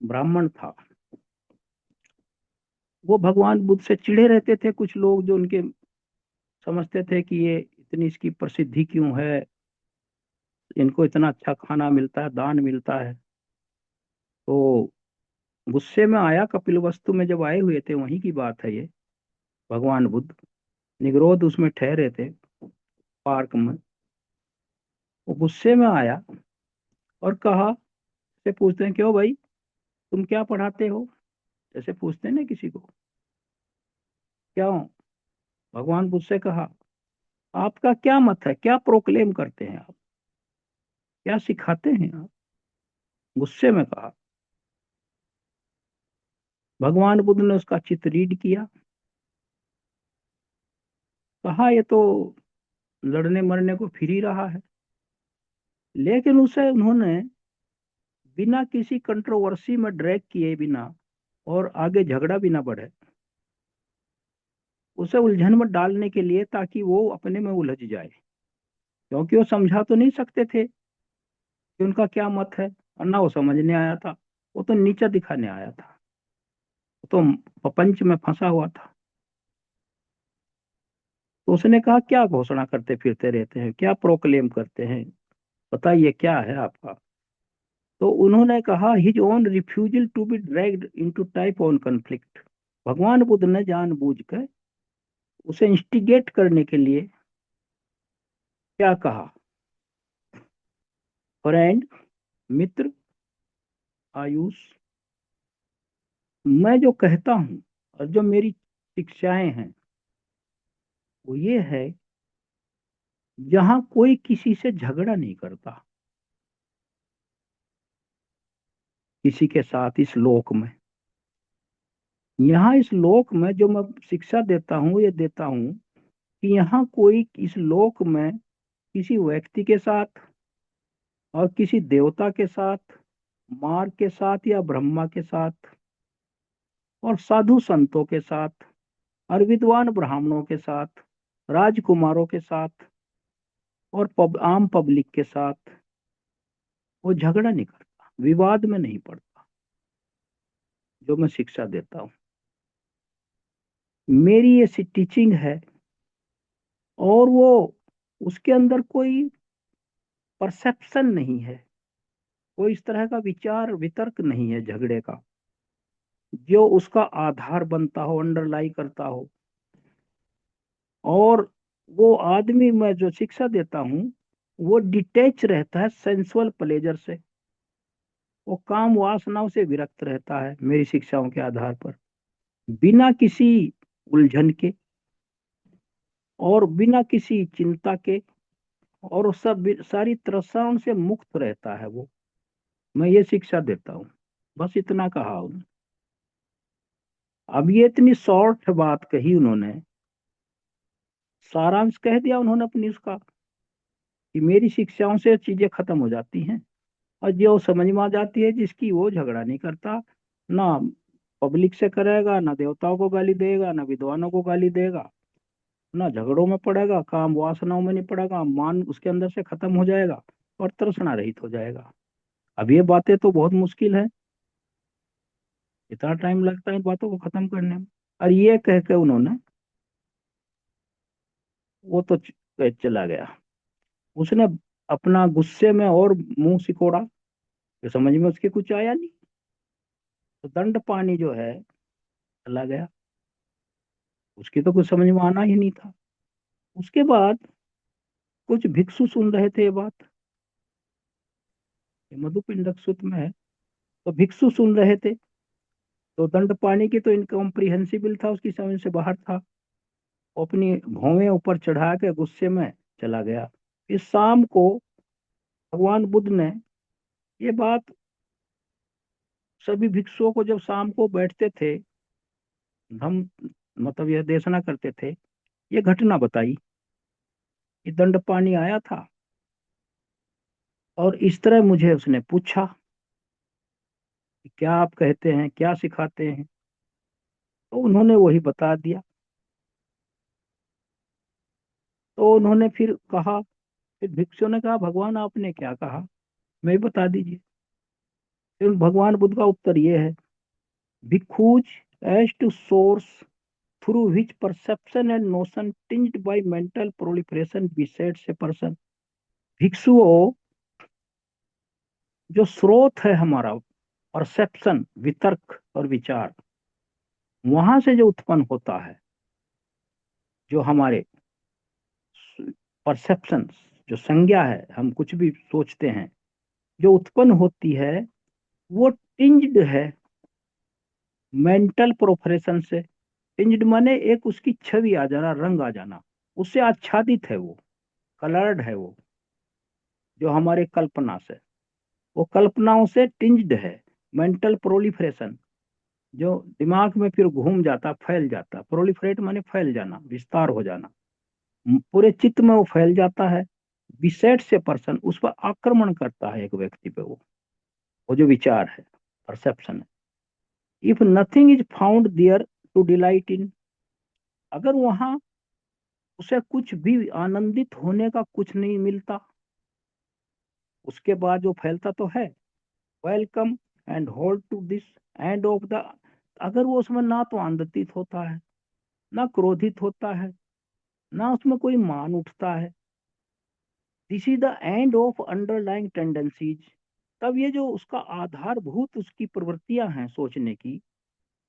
ब्राह्मण था। वो भगवान बुद्ध से चिढ़े रहते थे कुछ लोग, जो उनके समझते थे कि ये इतनी इसकी प्रसिद्धि क्यों है, इनको इतना अच्छा खाना मिलता है, दान मिलता है। तो गुस्से में आया, कपिलवस्तु में जब आए हुए थे, वहीं की बात है ये, भगवान बुद्ध निगरोध उसमें ठहरे थे पार्क में। वो गुस्से में आया और कहा, से पूछते हैं क्यों भाई, तुम क्या पढ़ाते हो, जैसे पूछते हैं ना किसी को, क्या हो? भगवान बुद्ध से कहा, आपका क्या मत है, क्या प्रोक्लेम करते हैं आप, क्या सिखाते हैं आप? गुस्से में कहा। भगवान बुद्ध ने उसका चित्र रीड किया, कहा ये तो लड़ने मरने को फिर ही रहा है। लेकिन उसे उन्होंने बिना किसी कंट्रोवर्सी में ड्रैग किए बिना और आगे झगड़ा भी ना बढ़े, उसे उलझन में डालने के लिए, ताकि वो अपने में उलझ जाए, क्योंकि वो समझा तो नहीं सकते थे कि उनका क्या मत है, और ना वो समझने आया था, वो तो नीचा दिखाने आया था, वो तो प्रपंच में फंसा हुआ था। तो उसने कहा, क्या घोषणा करते फिरते रहते हैं, क्या प्रोक्लेम करते हैं, बताइए क्या है आपका? तो उन्होंने कहा, his own refusal to be dragged into type on conflict. भगवान बुद्ध ने जानबूझकर उसे इंस्टिगेट करने के लिए क्या कहा, फ्रेंड, मित्र, आयुष, मैं जो कहता हूं और जो मेरी शिक्षाएं हैं वो ये है, जहां कोई किसी से झगड़ा नहीं करता, किसी के साथ इस लोक में, यहाँ इस लोक में जो मैं शिक्षा देता हूँ, ये देता हूँ कि यहाँ कोई इस लोक में किसी व्यक्ति के साथ और किसी देवता के साथ, मार के साथ या ब्रह्मा के साथ, और साधु संतों के साथ, और विद्वान ब्राह्मणों के साथ, राजकुमारों के साथ, और आम पब्लिक के साथ वो झगड़ा नहीं करता, विवाद में नहीं पड़ता, जो मैं शिक्षा देता हूँ। मेरी ये टीचिंग है, और वो उसके अंदर कोई परसेप्शन नहीं है, कोई इस तरह का विचार वितर्क नहीं है झगड़े का, जो उसका आधार बनता हो, अंडरलाई करता हो। और वो आदमी मैं जो शिक्षा देता हूँ वो डिटेच रहता है सेंसुअल प्लेजर से, वो काम वासनाओं से विरक्त रहता है मेरी शिक्षाओं के आधार पर, बिना किसी उलझन के और बिना किसी चिंता के, और सब सारी तृष्णाओं से मुक्त रहता है वो। मैं ये शिक्षा देता हूँ, बस इतना कहा उन्होंने। अब ये इतनी शॉर्ट बात कही उन्होंने, सारांश कह दिया उन्होंने अपनी उसका, कि मेरी शिक्षाओं से चीजें खत्म हो जाती हैं, और जो समझ में आ जाती है जिसकी, वो झगड़ा नहीं करता, ना पब्लिक से करेगा, ना देवताओं को गाली देगा, ना विद्वानों को गाली देगा, ना झगड़ों में पड़ेगा, काम वासनाओं में नहीं पड़ेगा, मान उसके अंदर से खत्म हो जाएगा और तृष्णा रहित हो जाएगा। अब ये बातें तो बहुत मुश्किल है, इतना टाइम लगता है इन बातों को खत्म करने में। और ये कह के उन्होंने, वो तो चला गया, उसने अपना गुस्से में और मुंह सिकोड़ा, कि समझ में उसके कुछ आया नहीं, तो दंड पानी जो है चला गया, उसकी तो कुछ समझ में आना ही नहीं था। उसके बाद कुछ भिक्षु सुन रहे थे ये बात, ये मधुपिंडक सूत्र में है, तो भिक्षु सुन रहे थे, तो दंड पानी की तो इनकॉम्प्रिहेंसिबल था, उसकी समझ से बाहर था, वो अपनी भौवें ऊपर चढ़ा के गुस्से में चला गया। इस शाम को भगवान बुद्ध ने ये बात सभी भिक्षुओं को, जब शाम को बैठते थे, हम मतलब यह देशना करते थे, ये घटना बताई कि दंड पानी आया था, और इस तरह मुझे उसने पूछा कि क्या आप कहते हैं, क्या सिखाते हैं, तो उन्होंने वही बता दिया। तो उन्होंने फिर कहा, फिर भिक्षु ने कहा, भगवान आपने क्या कहा, मैं बता दीजिए। फिर भगवान बुद्ध का उत्तर ये है, भिक्षुज as to source through which perception and notion tinged by mental proliferation besets a person। भिक्षुओं, जो स्रोत है हमारा परसेप्शन, वितर्क और विचार, वहां से जो उत्पन्न होता है, जो हमारे परसेप्शन, जो संज्ञा है, हम कुछ भी सोचते हैं, जो उत्पन्न होती है, वो टिंज्ड है मेंटल प्रोफेशन से। टिंज्ड माने एक उसकी छवि आ जाना, रंग आ जाना, उससे आच्छादित है वो, कलर्ड है वो, जो हमारे कल्पना से, वो कल्पनाओं से टिंज्ड है। मेंटल प्रोलिफरेशन, जो दिमाग में फिर घूम जाता, फैल जाता। प्रोलिफरेट माने फैल जाना, विस्तार हो जाना, पूरे चित्त में वो फैल जाता है। बिसेट से पर्सन, उस पर आक्रमण करता है एक व्यक्ति पे, वो जो विचार है, परसेप्शन है। If nothing is found there to delight in, अगर वहां उसे कुछ भी आनंदित होने का कुछ नहीं मिलता, उसके बाद जो फैलता तो है, welcome and hold to this end of the, अगर वो उसमें ना तो आनंदित होता है, ना क्रोधित होता है, ना उसमें कोई मान उठता है, this is the end of underlying tendencies, तब ये जो उसका आधारभूत उसकी प्रवृत्तियां हैं सोचने की,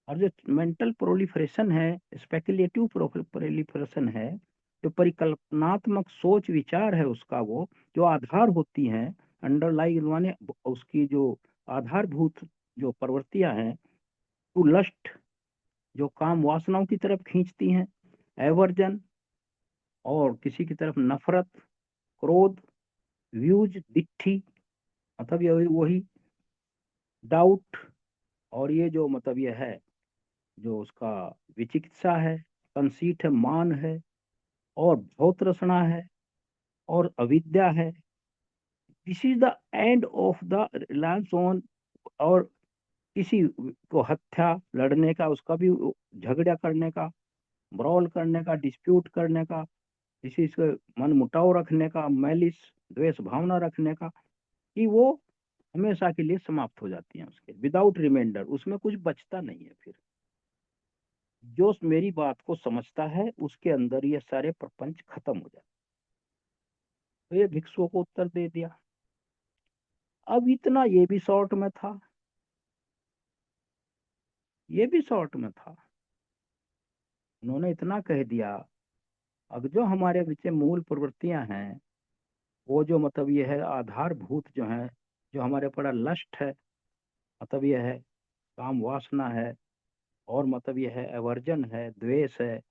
और जो मेंटल प्रोलिफरेशन है, स्पेकुलेटिव प्रोलिफरेशन है, जो परिकल्पनात्मक सोच विचार है उसका, वो जो आधार होती हैं, अंडरलाइंग माने उसकी जो आधारभूत जो प्रवृत्तियां हैं, टू लस्ट, जो काम वासनाओं की तरफ खींचती हैं, एवर्जन, और किसी की तरफ नफरत, क्रोध, व्यूज, दिट्ठी, मतलब ये वही डाउट, और ये जो मतलब ये है, जो उसका विचिकित्सा है, कंसीट है, मान है, और बहुत रसना है, और अविद्या है। This is the end of the reliance on, और किसी को हत्या लड़ने का, उसका भी झगड़ा करने का, ब्रॉल करने का, डिस्प्यूट करने का, किसी से मन मुटाव रखने का, मैलिस, द्वेष भावना रखने का, कि वो हमेशा के लिए समाप्त हो जाती हैं उसके, विदाउट रिमाइंडर, उसमें कुछ बचता नहीं है फिर। जो मेरी बात को समझता है उसके अंदर ये सारे प्रपंच खत्म हो जाते। तो ये भिक्षुओं को उत्तर दे दिया। अब इतना ये भी शॉर्ट में था, ये भी शॉर्ट में था, उन्होंने इतना कह दिया। अब जो हमारे पीछे मूल प्रवृत्तियां हैं, वो जो मतलब ये है आधारभूत जो है, जो हमारे पड़ा लस्ट है, मतलब ये है काम वासना है, और मतलब ये है एवर्जन है, द्वेष है,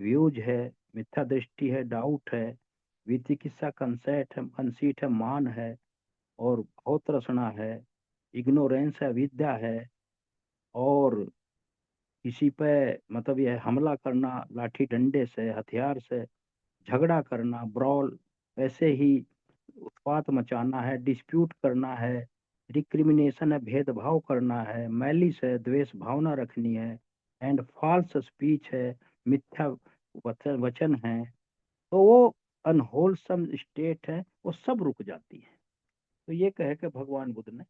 व्यूज है, मिथ्या दृष्टि है, डाउट है, विचिकित्सा, कंसेट है, कंसीट है, मान है, और बहुत रसना है, इग्नोरेंस है, विद्या है, और किसी पे मतलब यह हमला करना लाठी डंडे से, हथियार से, झगड़ा करना, ब्रॉल, ऐसे ही उत्पात मचाना है, डिस्प्यूट करना है, रिक्रिमिनेशन है, भेदभाव करना है, मैलिस है, द्वेष भावना रखनी है, एंड फॉल्स स्पीच है, मिथ्या वचन है, तो वो अनहोलसम स्टेट है, वो सब रुक जाती है। तो ये कह के भगवान बुद्ध ने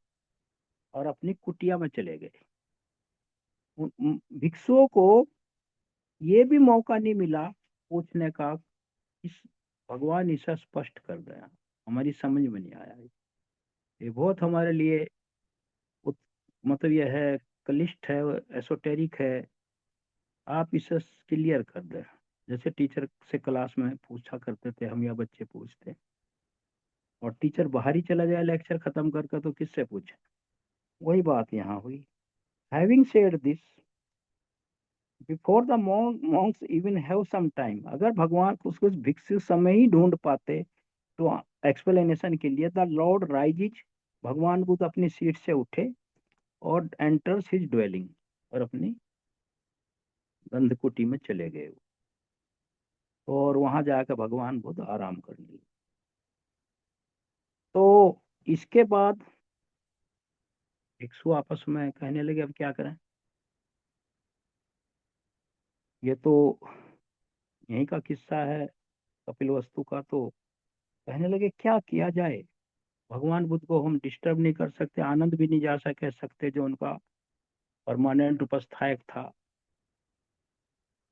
और अपनी कुटिया में चले गए। भिक्षुओं को ये भी मौका नहीं मिला पूछने का, इस भगवान इसे स्पष्ट कर गया, हमारी समझ में नहीं आया। ये बहुत हमारे लिए उत, मतलब यह है क्लिष्ट है, एसोटेरिक है, आप इसे क्लियर कर दे। जैसे टीचर से क्लास में पूछा करते थे हम, या बच्चे पूछते, और टीचर बाहर ही चला जाए लेक्चर खत्म करके, तो किससे पूछे, वही बात यहाँ हुई। Having said this, before the monks even have some time, अगर भगवान कुछ भिक्षु समय ही ढूंढ पाते तो एक्सप्लेनेशन के लिए, द लॉर्ड राइजिज, भगवान बुद्ध अपनी सीट से उठे और एंटर्स हिज ड्वेलिंग, और अपनी गंधकुटी में चले गए, और वहां जाकर भगवान बुद्ध आराम करने लगे। तो इसके बाद भिक्षु आपस में कहने लगे अब क्या करें, ये तो यहीं का किस्सा है कपिल वस्तु का। तो कहने लगे क्या किया जाए, भगवान बुद्ध को हम डिस्टर्ब नहीं कर सकते, आनंद भी नहीं जा कह सकते, जो उनका परमानेंट उपस्थायक था,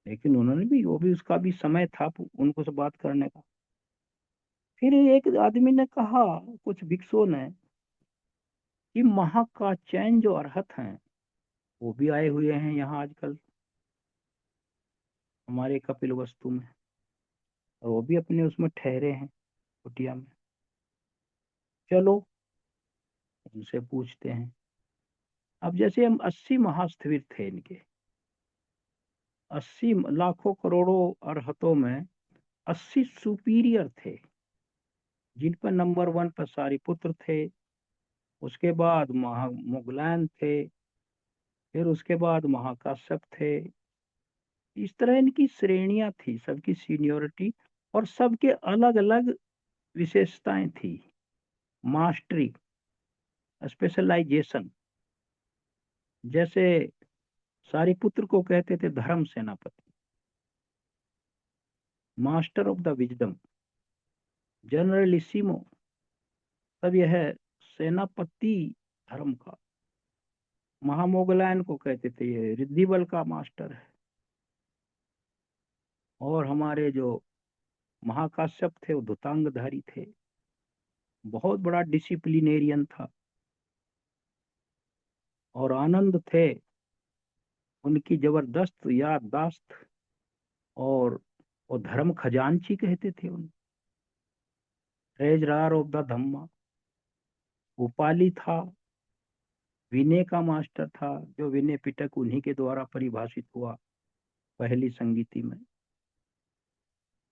लेकिन उन्होंने भी, वो भी उसका भी समय था उनको से बात करने का। फिर एक आदमी ने कहा, कुछ भिक्षुओं ने, कि महाकाचैन जो अरहत हैं, वो भी आए हुए हैं यहाँ आजकल हमारे कपिल वस्तु में, और वो भी अपने उसमें ठहरे हैं कुटिया में, चलो उनसे पूछते हैं। अब जैसे हम 80 महास्थविर थे इनके, 80 लाखों करोड़ों अरहतों में 80 सुपीरियर थे, जिन पर नंबर 1 पर सारिपुत्र थे, उसके बाद मुगलैन थे, फिर उसके बाद महाकाश्यप थे। इस तरह इनकी श्रेणियां थी, सबकी सीनियोरिटी और सबके अलग अलग विशेषताएं थी, मास्टरी, स्पेशलाइजेशन। जैसे सारिपुत्र को कहते थे धर्म सेनापति, master of the wisdom, generalissimo, तब यह सेनापति धर्म का। महामोगलायन को कहते थे ये रिद्धि बल का मास्टर है। और हमारे जो महाकाश्यप थे वो धुतांगधारी थे, बहुत बड़ा डिसिप्लिनेरियन था। और आनंद थे, उनकी जबरदस्त याददाश्त, और वो धर्म खजांची कहते थे उन, ट्रेजरर ऑफ द धम्मा। उपाली था, विनय का मास्टर था, जो विनय पिटक उन्हीं के द्वारा परिभाषित हुआ पहली संगीति में।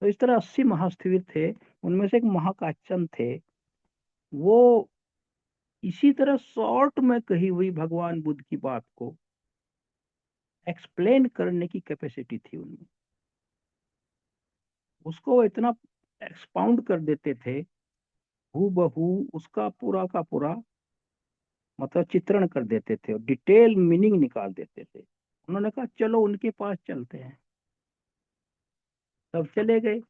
तो इस तरह 80 महास्थविर थे, उनमें से एक महाकाचन थे। वो इसी तरह शॉर्ट में कही हुई भगवान बुद्ध की बात को एक्सप्लेन करने की कैपेसिटी थी उनमें। उसको वो इतना एक्सपाउंड कर देते थे, हूबहू उसका पूरा का पूरा मतलब चित्रण कर देते थे और डिटेल मीनिंग निकाल देते थे। उन्होंने कहा चलो उनके पास चलते हैं, तब चले गए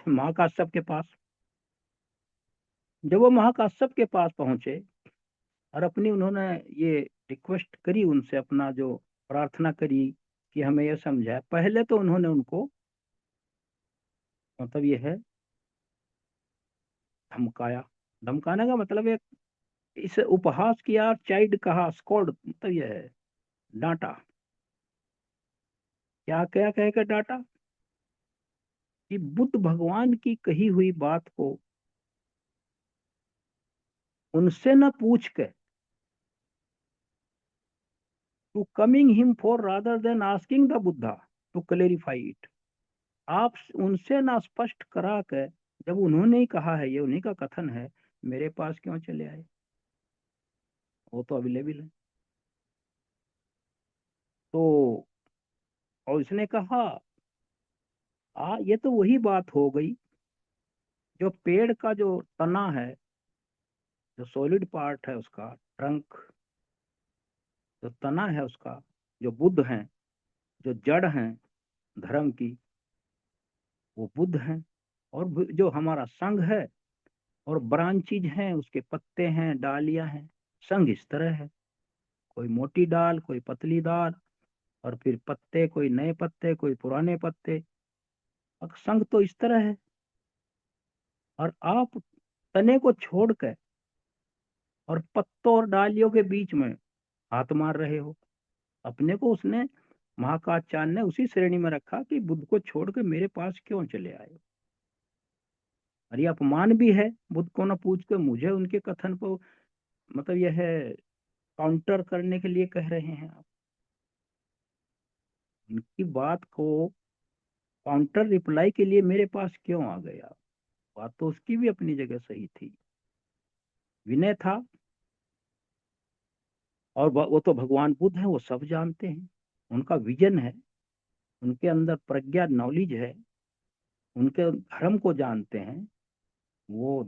महाकाश्यप के पास। जब वो महाकाश्यप के पास पहुंचे और अपनी उन्होंने ये रिक्वेस्ट करी उनसे, अपना जो प्रार्थना करी कि हमें यह समझाए, पहले तो उन्होंने उनको मतलब ये है धमकाया। धमकाने का मतलब एक इस उपहास किया, चाइल्ड कहा, स्कॉल्ड मतलब यह है डांटा। क्या क्या कह कर डांटा कि बुद्ध भगवान की कही हुई बात को उनसे न पूछ के, to coming him for rather than asking the Buddha to clarify it. आप उनसे ना स्पष्ट करा के, जब उन्होंने ही कहा है, ये उन्हीं का कथन है, मेरे पास क्यों चले आए? वो तो अवेलेबल है। तो और इसने कहा ये तो वही बात हो गई, जो पेड़ का जो तना है, जो सॉलिड पार्ट है उसका, ट्रंक, जो तना है उसका, जो बुद्ध हैं, जो जड़ हैं धर्म की, वो बुद्ध हैं। और जो हमारा संघ है और ब्रांचीज हैं, उसके पत्ते हैं, डालियां हैं। संघ इस तरह है, कोई मोटी डाल, कोई पतली डाल, और फिर पत्ते, कोई नए पत्ते, कोई पुराने पत्ते। अब संघ तो इस तरह है। और आप तने को छोड़कर और पत्तों और डालियों के बीच में हाथ मार रहे हो। अपने को उसने, महाकाचार्य ने उसी श्रेणी में रखा कि बुद्ध को छोड़कर मेरे पास क्यों चले आए। और ये अपमान भी है, बुद्ध को न पूछ कर मुझे उनके कथन को मतलब यह है काउंटर करने के लिए कह रहे हैं आप। उनकी बात को काउंटर रिप्लाई के लिए मेरे पास क्यों आ गए आप? बात तो उसकी भी अपनी जगह सही थी, विनय था। और वो तो भगवान बुद्ध है, वो सब जानते हैं, उनका विजन है, उनके अंदर प्रज्ञा, नॉलेज है, उनके धर्म को जानते हैं, वो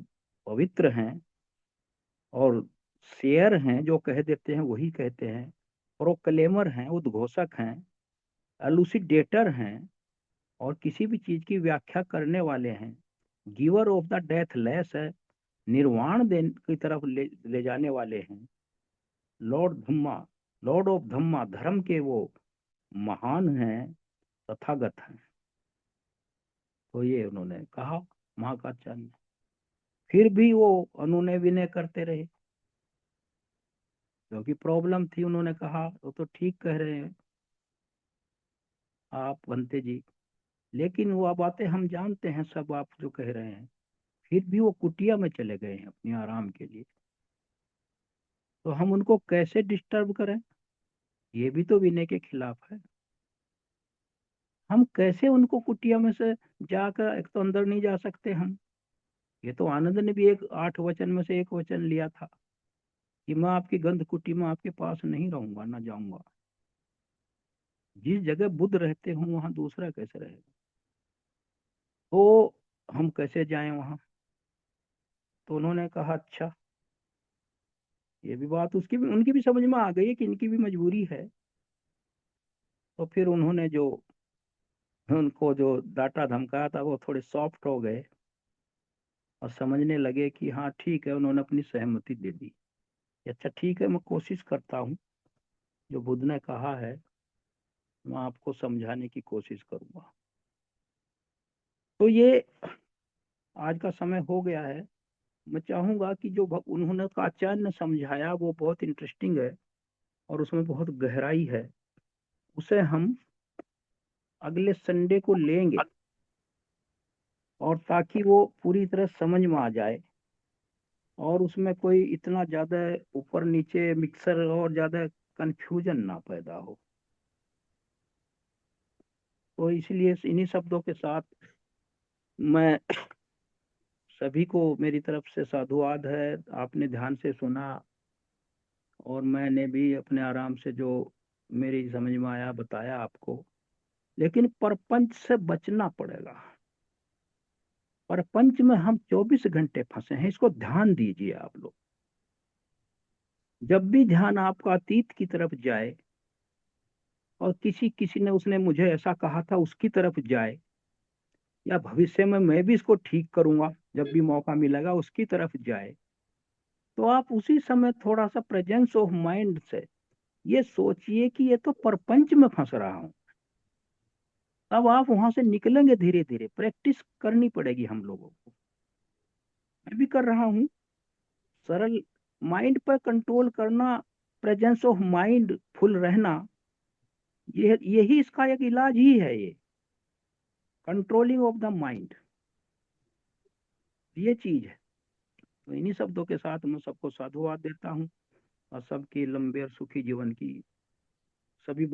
पवित्र हैं और शेयर हैं, जो कह देते हैं वही कहते हैं, प्रोक्लेमर हैं, उद्घोषक हैं, एलुसिडेटर हैं, और किसी भी चीज की व्याख्या करने वाले हैं, गिवर ऑफ द डेथलेस है, निर्वाण की तरफ ले जाने वाले हैं, लॉर्ड धम्मा, लॉर्ड ऑफ धम्मा, धर्म के वो महान हैं, तथागत हैं। तो ये उन्होंने कहा महाकाचार्य ने। फिर भी वो अनुनय विनय करते रहे, क्योंकि प्रॉब्लम थी। उन्होंने कहा वो तो ठीक कह रहे हैं आप बनते जी, लेकिन वो बातें हम जानते हैं सब आप जो कह रहे हैं। फिर भी वो कुटिया में चले गए हैं अपने आराम के लिए। तो हम उनको कैसे डिस्टर्ब करें? ये भी तो विनय के खिलाफ है। हम कैसे उनको कुटिया में से जाकर, एक तो अंदर नहीं जा सकते हम। ये तो आनंद ने भी एक 8 वचन में से एक वचन लिया था कि मैं आपकी गंध कुटी में आपके पास नहीं रहूंगा, ना जाऊंगा। जिस जगह बुद्ध रहते हो वहां दूसरा कैसे रहेगा? तो हम कैसे जाएं वहां? तो उन्होंने कहा अच्छा, ये भी बात उसकी भी, उनकी भी समझ में आ गई है कि इनकी भी मजबूरी है। तो फिर उन्होंने जो उनको जो डांटा धमकाया था वो थोड़े सॉफ्ट हो गए और समझने लगे कि हाँ ठीक है। उन्होंने अपनी सहमति दे दी कि अच्छा ठीक है, मैं कोशिश करता हूँ, जो बुद्ध ने कहा है मैं आपको समझाने की कोशिश करूंगा। तो ये आज का समय हो गया है। मैं चाहूंगा कि जो उन्होंने का आचार्य ने समझाया वो बहुत इंटरेस्टिंग है और उसमें बहुत गहराई है। उसे हम अगले संडे को लेंगे, और ताकि वो पूरी तरह समझ में आ जाए और उसमें कोई इतना ज्यादा ऊपर नीचे मिक्सर और ज्यादा कंफ्यूजन ना पैदा हो। तो इसलिए इन्हीं शब्दों के साथ मैं सभी को, मेरी तरफ से साधुवाद है। आपने ध्यान से सुना और मैंने भी अपने आराम से जो मेरी समझ में आया बताया आपको। लेकिन परपंच से बचना पड़ेगा। परपंच में हम 24 घंटे फंसे हैं, इसको ध्यान दीजिए आप लोग। जब भी ध्यान आपका अतीत की तरफ जाए और किसी किसी ने, उसने मुझे ऐसा कहा था, उसकी तरफ जाए, या भविष्य में मैं भी इसको ठीक करूंगा जब भी मौका मिलेगा उसकी तरफ जाए, तो आप उसी समय थोड़ा सा प्रेजेंस ऑफ माइंड से ये सोचिए कि ये तो परपंच में फंस रहा हूं। तब आप वहां से निकलेंगे धीरे धीरे। प्रैक्टिस करनी पड़ेगी हम लोगों को। मैं भी कर रहा हूँ। सरल माइंड पर कंट्रोल करना, प्रेजेंस ऑफ माइंड फुल रहना, ये यही इसका एक इलाज ही है। ये कंट्रोलिंग ऑफ द माइंड, ये चीज है। तो इन्हीं शब्दों के साथ मैं सबको साधुवाद देता हूँ और सबकी लंबे और सुखी जीवन की सभी